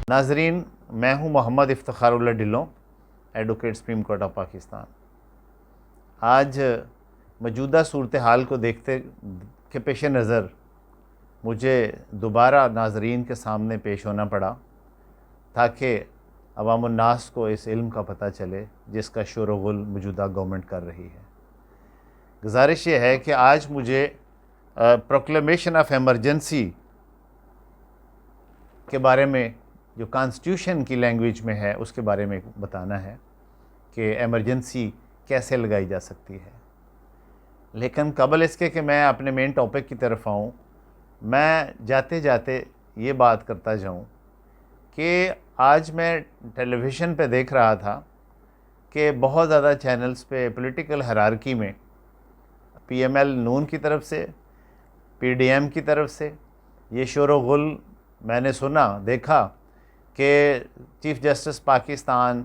ناظرین، میں ہوں Muhammad Iftikhar Ullah Dhillon, advocate supreme court of Pakistan. آج موجودہ صورتحال کو دیکھتے کے پیش نظر مجھے دوبارہ ناظرین کے سامنے پیش ہونا پڑا تاکہ عوام الناس کو اس علم کا پتہ چلے جس کا شور و غل موجودہ گورنمنٹ کر رہی ہے۔ گزارش یہ ہے کہ آج مجھے پروکلیمیشن آف ایمرجنسی کے بارے میں جو کانسٹیٹیوشن کی لینگویج میں ہے اس کے بارے میں بتانا ہے کہ ایمرجنسی کیسے لگائی جا سکتی ہے۔ لیکن قبل اس کے کہ میں اپنے مین ٹاپک کی طرف آؤں، میں جاتے جاتے یہ بات کرتا جاؤں کہ آج میں ٹیلی ویژن پہ دیکھ رہا تھا کہ بہت زیادہ چینلز پہ پولیٹیکل ہیرارکی میں پی ایم ایل نون کی طرف سے، پی ڈی ایم کی طرف سے یہ شور و غل میں نے سنا، دیکھا کہ چیف جسٹس پاکستان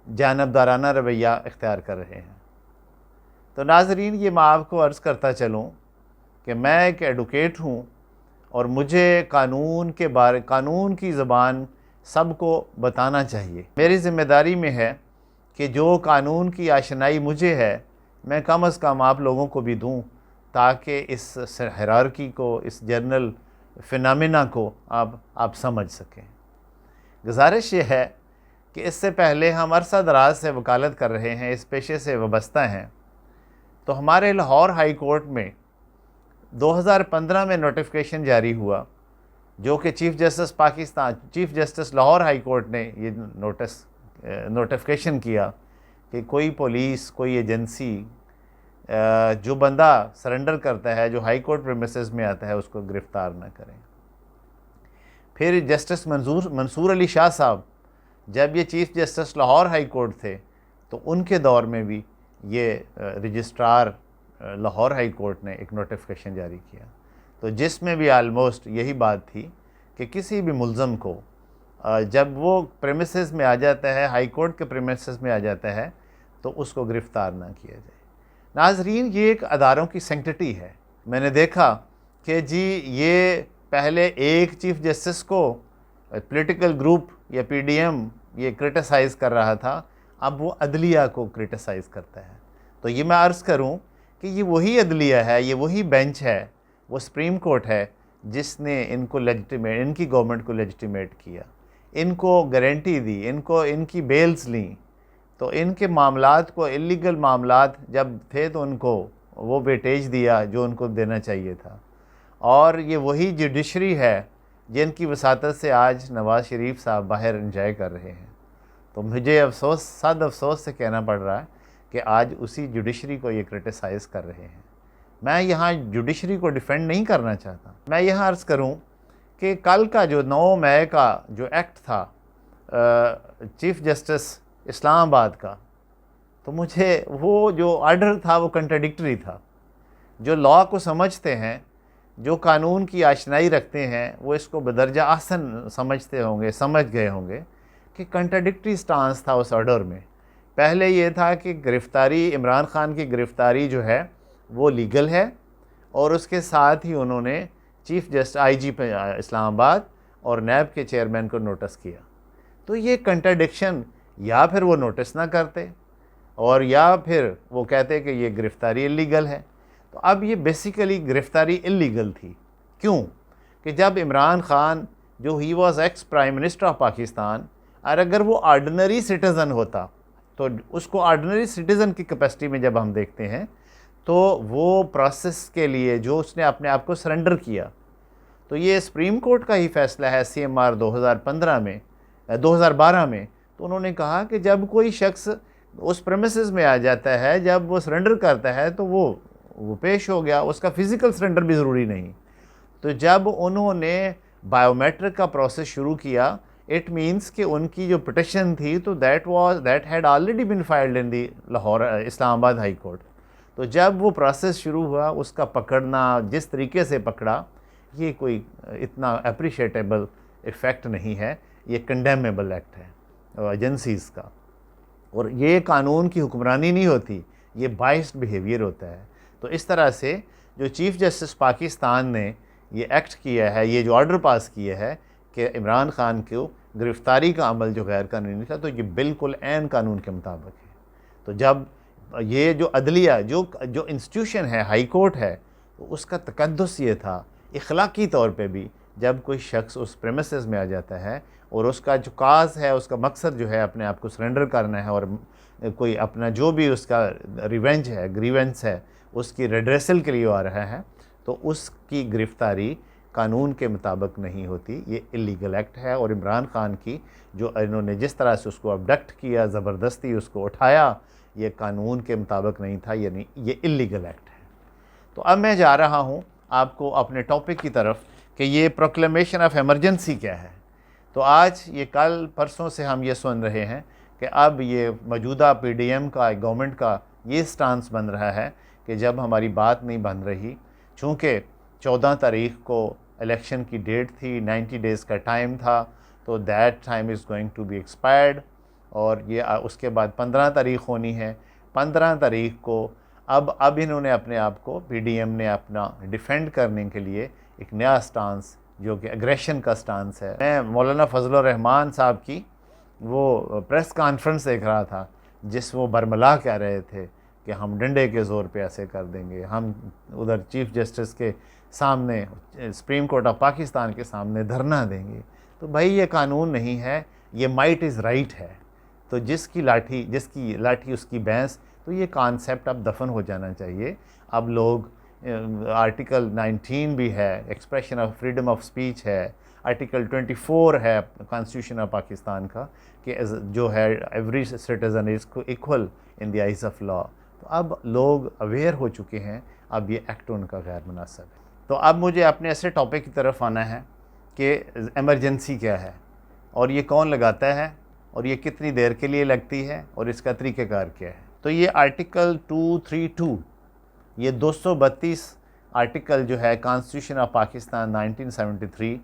جانبدارانہ رویہ اختیار کر رہے ہیں۔ تو ناظرین، یہ میں آپ کو عرض کرتا چلوں کہ میں ایک ایڈوکیٹ ہوں اور مجھے قانون کی زبان سب کو بتانا چاہیے۔ میری ذمہ داری میں ہے کہ جو قانون کی آشنائی مجھے ہے میں کم از کم آپ لوگوں کو بھی دوں تاکہ اس ہیرارکی کو، اس جرنل فینامنا کو آپ سمجھ سکیں۔ گزارش یہ ہے کہ اس سے پہلے ہم عرصہ دراز سے وکالت کر رہے ہیں، اس پیشے سے وابستہ ہیں، تو ہمارے لاہور ہائی کورٹ میں 2015 میں نوٹیفیکیشن جاری ہوا جو کہ chief justice Lahore high court نے یہ نوٹیفیکیشن کیا کہ کوئی پولیس، کوئی ایجنسی جو بندہ سرنڈر کرتا ہے، جو ہائی کورٹ پریمیسز میں آتا ہے، اس کو گرفتار نہ کریں۔ پھر جسٹس منصور علی شاہ صاحب جب یہ chief justice Lahore high court تھے تو ان کے دور میں بھی یہ رجسٹرار لاہور ہائی کورٹ نے ایک نوٹیفیکیشن جاری کیا، تو جس میں بھی آلموسٹ یہی بات تھی کہ کسی بھی ملزم کو جب وہ پریمیسز میں آ جاتا ہے، ہائی کورٹ کے پریمیسز میں آ جاتا ہے، تو اس کو گرفتار نہ کیا جائے۔ ناظرین، یہ ایک اداروں کی سینکٹی ہے۔ میں نے دیکھا کہ جی یہ پہلے ایک چیف جسٹس کو پولیٹیکل گروپ یا پی ڈی ایم یہ کرٹیسائز کر رہا تھا، اب وہ عدلیہ کو کرٹیسائز کرتا ہے۔ تو یہ میں عرض کروں کہ یہ وہی عدلیہ ہے، یہ وہی بینچ ہے، وہ سپریم کورٹ ہے جس نے ان کی گورنمنٹ کو لیجیٹیمیٹ کیا، ان کو گارنٹی دی، ان کی بیلز لیں، تو ان کے معاملات کو، اللیگل معاملات جب تھے تو ان کو وہ ویٹیج دیا جو ان کو دینا چاہیے تھا۔ اور یہ وہی جوڈیشری ہے جن کی وساطت سے آج نواز شریف صاحب باہر انجوائے کر رہے ہیں۔ تو مجھے صد افسوس سے کہنا پڑ رہا ہے کہ آج اسی جوڈیشری کو یہ کرٹیسائز کر رہے ہیں۔ میں یہاں جوڈیشری کو ڈیفینڈ نہیں کرنا چاہتا، میں یہاں عرض کروں کہ کل کا جو 9 مئی کا جو ایکٹ تھا چیف جسٹس اسلام آباد کا، تو مجھے وہ جو آرڈر تھا وہ کنٹراڈکٹری تھا۔ جو لاء کو سمجھتے ہیں، جو قانون کی آشنائی رکھتے ہیں، وہ اس کو بدرجہ احسن سمجھ گئے ہوں گے کہ کنٹراڈکٹری سٹانس تھا اس آرڈر میں۔ پہلے یہ تھا کہ عمران خان کی گرفتاری جو ہے وہ لیگل ہے، اور اس کے ساتھ ہی انہوں نے چیف جسٹس آئی جی اسلام آباد اور نیب کے چیئرمین کو نوٹس کیا۔ تو یہ کنٹراڈکشن، یا پھر وہ نوٹس نہ کرتے اور یا پھر وہ کہتے کہ یہ گرفتاری اللیگل ہے۔ تو اب یہ بیسیکلی گرفتاری اللیگل تھی۔ کیوں؟ کہ جب عمران خان جو he was ex prime minister of Pakistan, اور اگر وہ آرڈنری سٹیزن ہوتا تو اس کو آرڈنری سٹیزن کی کیپیسٹی میں جب ہم دیکھتے ہیں تو وہ پروسیس کے لیے جو اس نے اپنے آپ کو سرنڈر کیا، تو یہ سپریم کورٹ کا ہی فیصلہ ہے CMR 2012 میں۔ تو انہوں نے کہا کہ جب کوئی شخص اس پریمیسز میں آ جاتا ہے، جب وہ سرنڈر کرتا ہے تو وہ پیش ہو گیا، اس کا فزیکل سرنڈر بھی ضروری نہیں۔ تو جب انہوں نے بائیو میٹرک کا پروسیس شروع کیا، اٹ مینس کہ ان کی جو پٹیشن تھی تو that had already been filed in the Lahore Islamabad high court. تو جب وہ پروسیس شروع ہوا، اس کا پکڑنا جس طریقے سے پکڑا، یہ کوئی اتنا اپریشیٹیبل ایفیکٹ نہیں ہے، یہ کنڈیمیبل ایکٹ ہے ایجنسیز کا، اور یہ قانون کی حکمرانی نہیں ہوتی، یہ بائسڈ بیہیویئر ہوتا ہے۔ تو اس طرح سے جو چیف جسٹس پاکستان نے یہ ایکٹ کیا ہے، یہ جو آرڈر پاس کیا ہے کہ عمران خان کو گرفتاری کا عمل جو غیر قانونی تھا، تو یہ بالکل عین قانون کے مطابق ہے۔ تو جب یہ جو عدلیہ جو انسٹیٹیوشن ہے، ہائی کورٹ ہے، تو اس کا تقدس یہ تھا اخلاقی طور پہ بھی، جب کوئی شخص اس پریمیسز میں آ جاتا ہے اور اس کا جو کاز ہے، اس کا مقصد جو ہے اپنے آپ کو سرنڈر کرنا ہے، اور کوئی اپنا جو بھی اس کا ریونج ہے، گریونس ہے، اس کی ریڈریسل کے لیے آ رہا ہے، تو اس کی گرفتاری قانون کے مطابق نہیں ہوتی، یہ اللیگل ایکٹ ہے۔ اور عمران خان کی جو انہوں نے جس طرح سے اس کو ابڈکٹ کیا، زبردستی اس کو اٹھایا، یہ قانون کے مطابق نہیں تھا، یعنی یہ اللیگل ایکٹ ہے۔ تو اب میں جا رہا ہوں آپ کو اپنے ٹاپک کی طرف کہ یہ پروکلیمیشن آف ایمرجنسی کیا ہے۔ تو آج یہ کل پرسوں سے ہم یہ سن رہے ہیں کہ اب یہ موجودہ پی ڈی ایم کا، گورنمنٹ کا یہ سٹانس بن رہا ہے کہ جب ہماری بات نہیں بن رہی، چونکہ 14 تاریخ کو الیکشن کی ڈیٹ تھی، 90 ڈیز کا ٹائم تھا، تو that time is going to be expired, اور یہ اس کے بعد 15 تاریخ ہونی ہے۔ 15 تاریخ کو اب انہوں نے اپنے آپ کو، پی ڈی ایم نے اپنا ڈیفینڈ کرنے کے لیے ایک نیا سٹانس، جو کہ اگریشن کا سٹانس ہے۔ میں مولانا فضل الرحمان صاحب کی وہ پریس کانفرنس دیکھ رہا تھا، جس وہ برملا کہہ رہے تھے کہ ہم ڈنڈے کے زور پہ ایسے کر دیں گے، ہم ادھر چیف جسٹس کے سامنے، سپریم کورٹ آف پاکستان کے سامنے دھرنا دیں گے۔ تو بھائی یہ قانون نہیں ہے، یہ مائٹ از رائٹ ہے۔ تو جس کی لاٹھی اس کی بھینس، تو یہ کانسیپٹ اب دفن ہو جانا چاہیے۔ اب لوگ آرٹیکل 19 بھی ہے، expression of freedom of speech ہے، آرٹیکل 24 ہے کانسٹیٹیوشن آف پاکستان کا، کہ جو ہے every citizen is equal in the eyes of law. تو اب لوگ اویئر ہو چکے ہیں، اب یہ ایکٹ ان کا غیر مناسب ہے۔ تو اب مجھے اپنے ایسے ٹاپک کی طرف آنا ہے کہ ایمرجنسی کیا ہے، اور یہ کون لگاتا ہے، اور یہ کتنی دیر کے لیے لگتی ہے، اور اس کا طریقہ کار کیا ہے۔ تو یہ آرٹیکل 232، یہ 232 آرٹیکل جو ہے کانسٹیٹیوشن آف پاکستان 1973،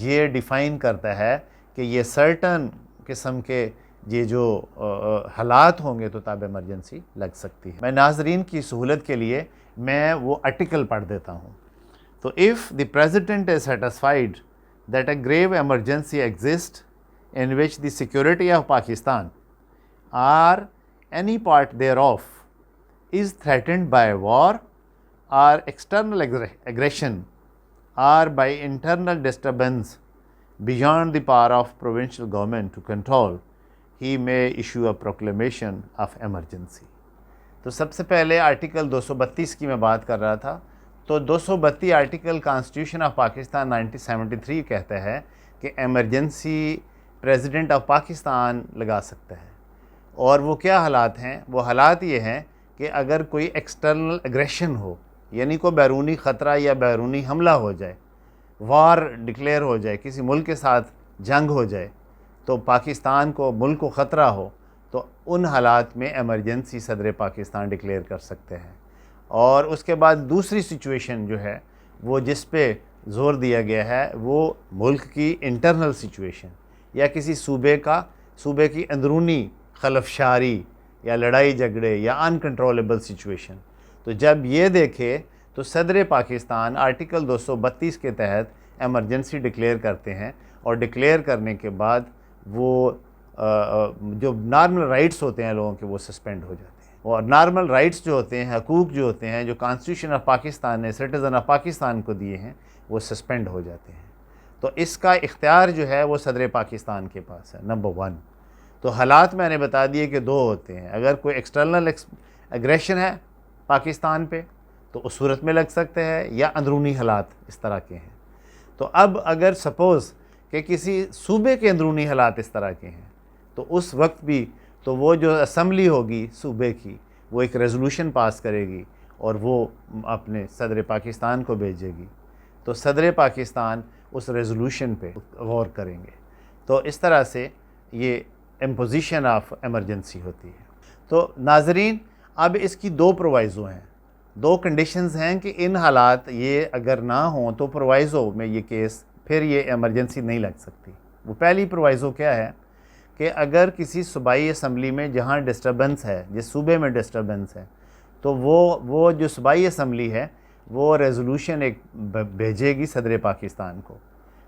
یہ ڈیفائن کرتا ہے کہ یہ سرٹن قسم کے یہ جو حالات ہوں گے تو تب ایمرجنسی لگ سکتی ہے۔ میں ناظرین کی سہولت کے لیے میں وہ آرٹیکل پڑھ دیتا ہوں۔ تو if the President is satisfied that a grave emergency exists in which the security of Pakistan or any part thereof is threatened by war or external aggression or by internal disturbance beyond the power of provincial government to control, he may issue a proclamation of emergency۔ تو سب سے پہلے article 232 کی میں بات کر رہا تھا۔ تو 232 آرٹیکل کانسٹیٹیوشن آف پاکستان 1973 کہتا ہے کہ ایمرجنسی پریزیڈنٹ آف پاکستان لگا سکتا ہے، اور وہ کیا حالات ہیں؟ وہ حالات یہ ہیں کہ اگر کوئی ایکسٹرنل اگریشن ہو، یعنی کوئی بیرونی خطرہ یا بیرونی حملہ ہو جائے، وار ڈکلیئر ہو جائے، کسی ملک کے ساتھ جنگ ہو جائے، تو پاکستان کو، ملک کو خطرہ ہو، تو ان حالات میں ایمرجنسی صدر پاکستان ڈکلیئر کر سکتے ہیں۔ اور اس کے بعد دوسری سچویشن جو ہے وہ جس پہ زور دیا گیا ہے، وہ ملک کی انٹرنل سچویشن، یا کسی صوبے کی اندرونی خلفشاری یا لڑائی جھگڑے یا انکنٹرولبل سچویشن۔ تو جب یہ دیکھے تو صدر پاکستان آرٹیکل 232 کے تحت ایمرجنسی ڈکلیئر کرتے ہیں، اور ڈکلیئر کرنے کے بعد وہ جو نارمل رائٹس ہوتے ہیں لوگوں کے، وہ سسپینڈ ہو جاتے ہیں۔ اور نارمل رائٹس جو ہوتے ہیں، حقوق جو ہوتے ہیں، جو کانسٹیٹیوشن آف پاکستان نے سٹیزن آف پاکستان کو دیے ہیں، وہ سسپینڈ ہو جاتے ہیں۔ تو اس کا اختیار جو ہے وہ صدر پاکستان کے پاس ہے، نمبر 1۔ تو حالات میں نے بتا دیے کہ 2 ہوتے ہیں، اگر کوئی ایکسٹرنل اگریشن ہے پاکستان پہ تو اس صورت میں لگ سکتے ہیں، یا اندرونی حالات اس طرح کے ہیں۔ تو اب اگر سپوز کہ کسی صوبے کے اندرونی حالات اس طرح کے ہیں، تو اس وقت بھی تو وہ جو اسمبلی ہوگی صوبے کی، وہ ایک ریزولوشن پاس کرے گی اور وہ اپنے صدر پاکستان کو بھیجے گی، تو صدر پاکستان اس ریزولوشن پہ غور کریں گے۔ تو اس طرح سے یہ امپوزیشن آف ایمرجنسی ہوتی ہے۔ تو ناظرین، اب اس کی 2 پرووائزو ہیں، 2 کنڈیشنز ہیں کہ ان حالات یہ اگر نہ ہوں تو پرووائزو میں یہ کیس، پھر یہ ایمرجنسی نہیں لگ سکتی۔ وہ پہلی پرووائزو کیا ہے کہ اگر کسی صوبائی اسمبلی میں جہاں ڈسٹربنس ہے، جس صوبے میں ڈسٹربنس ہے، تو وہ جو صوبائی اسمبلی ہے وہ ریزولوشن ایک بھیجے گی صدر پاکستان کو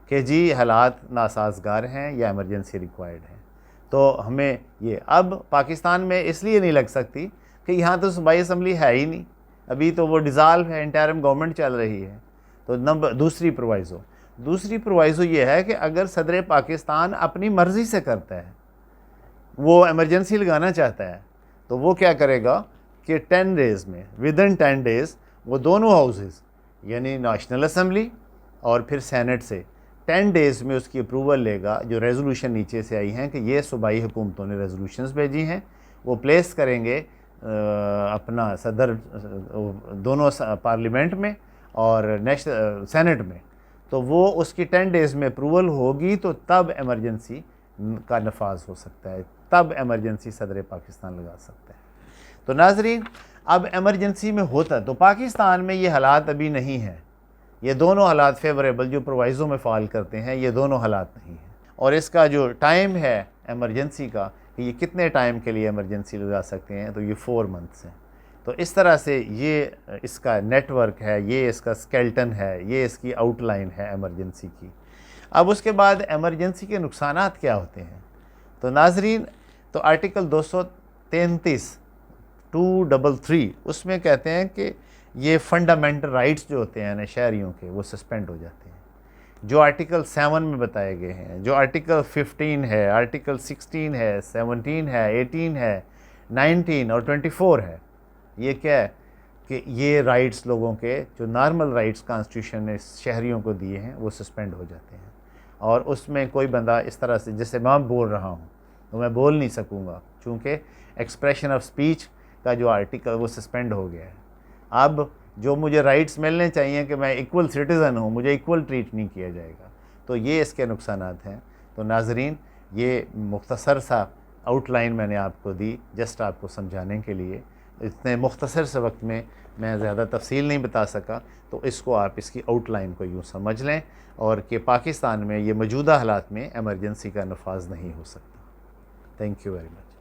کہ جی حالات ناسازگار ہیں یا ایمرجنسی ریکوائرڈ ہے. تو ہمیں یہ اب پاکستان میں اس لیے نہیں لگ سکتی کہ یہاں تو صوبائی اسمبلی ہے ہی نہیں, ابھی تو وہ ڈیزالو ہے, انٹرم گورنمنٹ چل رہی ہے. تو دوسری پرووائزو یہ ہے کہ اگر صدر پاکستان اپنی مرضی سے کرتا ہے, وہ ایمرجنسی لگانا چاہتا ہے, تو وہ کیا کرے گا کہ 10 days میں ودن 10 days وہ دونوں ہاؤسز یعنی نیشنل اسمبلی اور پھر سینٹ سے 10 days میں اس کی اپروول لے گا. جو ریزولوشن نیچے سے آئی ہیں کہ یہ صوبائی حکومتوں نے ریزولوشنز بھیجی ہیں, وہ پلیس کریں گے اپنا صدر دونوں پارلیمنٹ میں اور نیشنل سینٹ میں, تو وہ اس کی 10 days میں اپروول ہوگی, تو تب ایمرجنسی کا نفاذ ہو سکتا ہے, تب ایمرجنسی صدر پاکستان لگا سکتا ہے. تو ناظرین, اب ایمرجنسی میں ہوتا تو پاکستان میں یہ حالات ابھی نہیں ہیں, یہ دونوں حالات فیوریبل جو پرووائزوں میں فعال کرتے ہیں, یہ دونوں حالات نہیں ہیں. اور اس کا جو ٹائم ہے ایمرجنسی کا, کہ یہ کتنے ٹائم کے لیے ایمرجنسی لگا سکتے ہیں, تو یہ 4 months ہیں. تو اس طرح سے یہ اس کا نیٹ ورک ہے, یہ اس کا اسکیلٹن ہے, یہ اس کی آؤٹ لائن ہے ایمرجنسی کی. اب اس کے بعد ایمرجنسی کے نقصانات کیا ہوتے ہیں. تو ناظرین, تو آرٹیکل 233 233 اس میں کہتے ہیں کہ یہ فنڈامنٹل رائٹس جو ہوتے ہیں نا شہریوں کے, وہ سسپینڈ ہو جاتے ہیں, جو آرٹیکل 7 میں بتائے گئے ہیں, جو آرٹیکل 15 ہے, آرٹیکل 16 ہے, 17 ہے, 18 ہے, 19 اور 24 ہے. یہ کیا ہے کہ یہ رائٹس لوگوں کے جو نارمل رائٹس کانسٹیٹیوشن نے شہریوں کو دیے ہیں, وہ سسپینڈ ہو جاتے ہیں. اور اس میں کوئی بندہ اس طرح سے, جیسے میں بول رہا ہوں تو میں بول نہیں سکوں گا, چونکہ ایکسپریشن آف سپیچ کا جو آرٹیکل وہ سسپینڈ ہو گیا ہے. اب جو مجھے رائٹس ملنے چاہیے کہ میں ایکول سٹیزن ہوں, مجھے ایکول ٹریٹ نہیں کیا جائے گا. تو یہ اس کے نقصانات ہیں. تو ناظرین, یہ مختصر سا آؤٹ لائن میں نے آپ کو دی, جسٹ آپ کو سمجھانے کے لیے. اتنے مختصر سے وقت میں زیادہ تفصیل نہیں بتا سکا, تو اس کو آپ اس کی آؤٹ لائن کو یوں سمجھ لیں, اور کہ پاکستان میں یہ موجودہ حالات میں ایمرجنسی کا نفاذ نہیں ہو سکتا. Thank you very much.